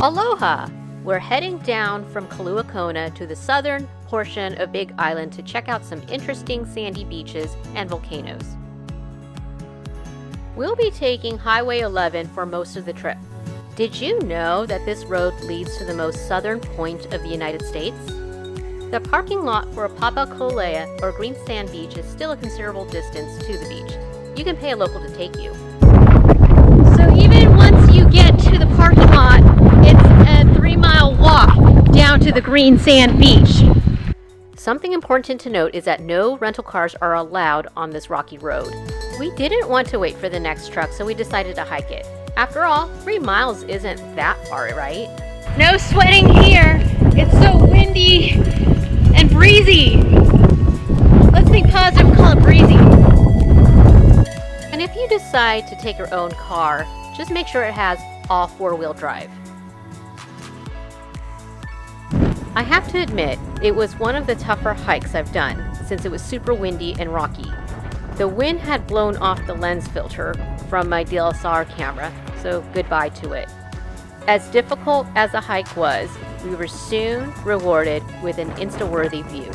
Aloha! We're heading down from Kailua Kona to the southern portion of Big Island to check out some interesting sandy beaches and volcanoes. We'll be taking Highway 11 for most of the trip. Did you know that this road leads to the most southern point of the United States? The parking lot for Papakolea or Green Sand Beach is still a considerable distance to the beach. You can pay a local to take you. So even once you get to the parking lot, it's a 3-mile walk down to the Green Sand Beach. Something important to note is that no rental cars are allowed on this rocky road. We didn't want to wait for the next truck, so we decided to hike it. After all, 3 miles isn't that far, right? No sweating here. It's so windy and breezy. Let's think positive and call it breezy. And if you decide to take your own car, just make sure it has all 4-wheel drive. I have to admit, it was one of the tougher hikes I've done since it was super windy and rocky. The wind had blown off the lens filter from my DSLR camera, so goodbye to it. As difficult as the hike was, we were soon rewarded with an Insta-worthy view.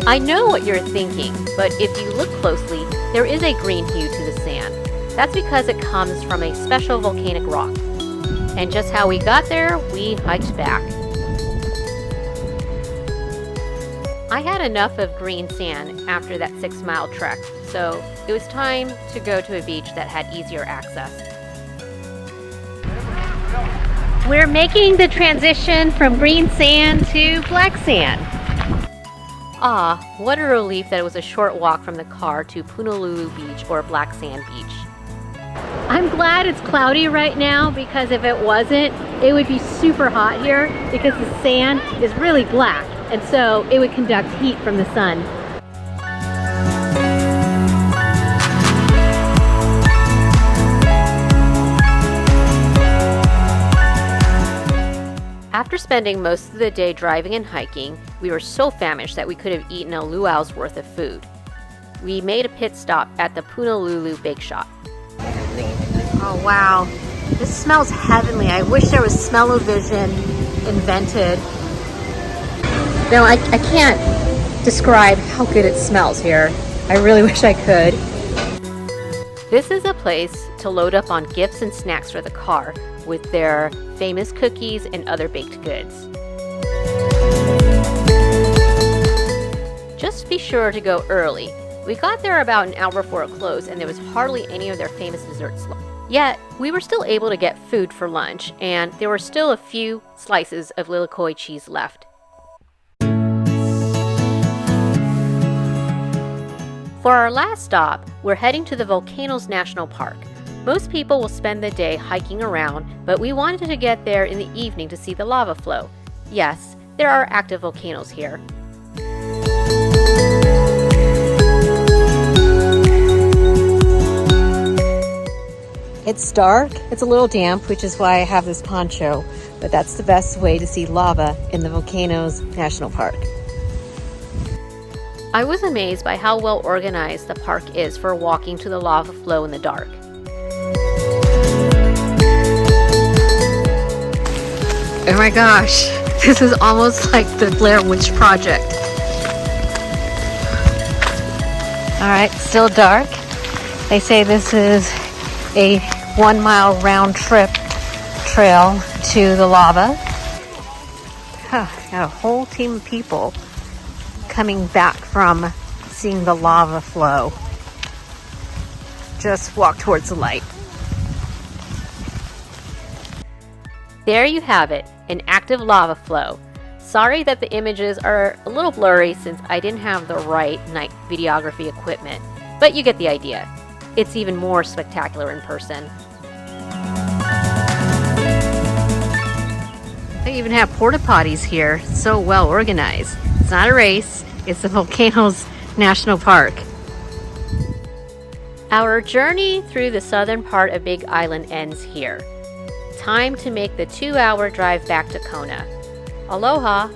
I know what you're thinking, but if you look closely, there is a green hue to the sand. That's because it comes from a special volcanic rock. And just how we got there, we hiked back. I had enough of green sand after that 6-mile trek, so it was time to go to a beach that had easier access. We're making the transition from green sand to black sand. Ah, what a relief that it was a short walk from the car to Punalu'u Beach or Black Sand Beach. I'm glad it's cloudy right now because if it wasn't, it would be super hot here because the sand is really black and so it would conduct heat from the sun. After spending most of the day driving and hiking, we were so famished that we could have eaten a luau's worth of food. We made a pit stop at the Punalu'u Bake Shop. Oh wow, this smells heavenly. I wish there was smell-o-vision invented. No, I can't describe how good it smells here. I really wish I could. This is a place to load up on gifts and snacks for the car with their famous cookies and other baked goods. Just be sure to go early. We got there about an hour before it closed and there was hardly any of their famous desserts left. Yet, we were still able to get food for lunch and there were still a few slices of lilikoi cheese left. For our last stop, we're heading to the Volcanoes National Park. Most people will spend the day hiking around, but we wanted to get there in the evening to see the lava flow. Yes, there are active volcanoes here. It's dark, it's a little damp, which is why I have this poncho, but that's the best way to see lava in the Volcanoes National Park. I was amazed by how well organized the park is for walking to the lava flow in the dark. Oh my gosh, this is almost like the Blair Witch Project. Alright, still dark. They say this is a 1-mile round trip trail to the lava. Got a whole team of people coming back from seeing the lava flow. Just walk towards the light. There you have it, an active lava flow. Sorry that the images are a little blurry since I didn't have the right night videography equipment, but you get the idea. It's even more spectacular in person. They even have porta potties here, so well organized. It's not a race, It's the Volcanoes National Park. Our journey through the southern part of Big Island ends here. Time to make the 2-hour drive back to Kona. Aloha!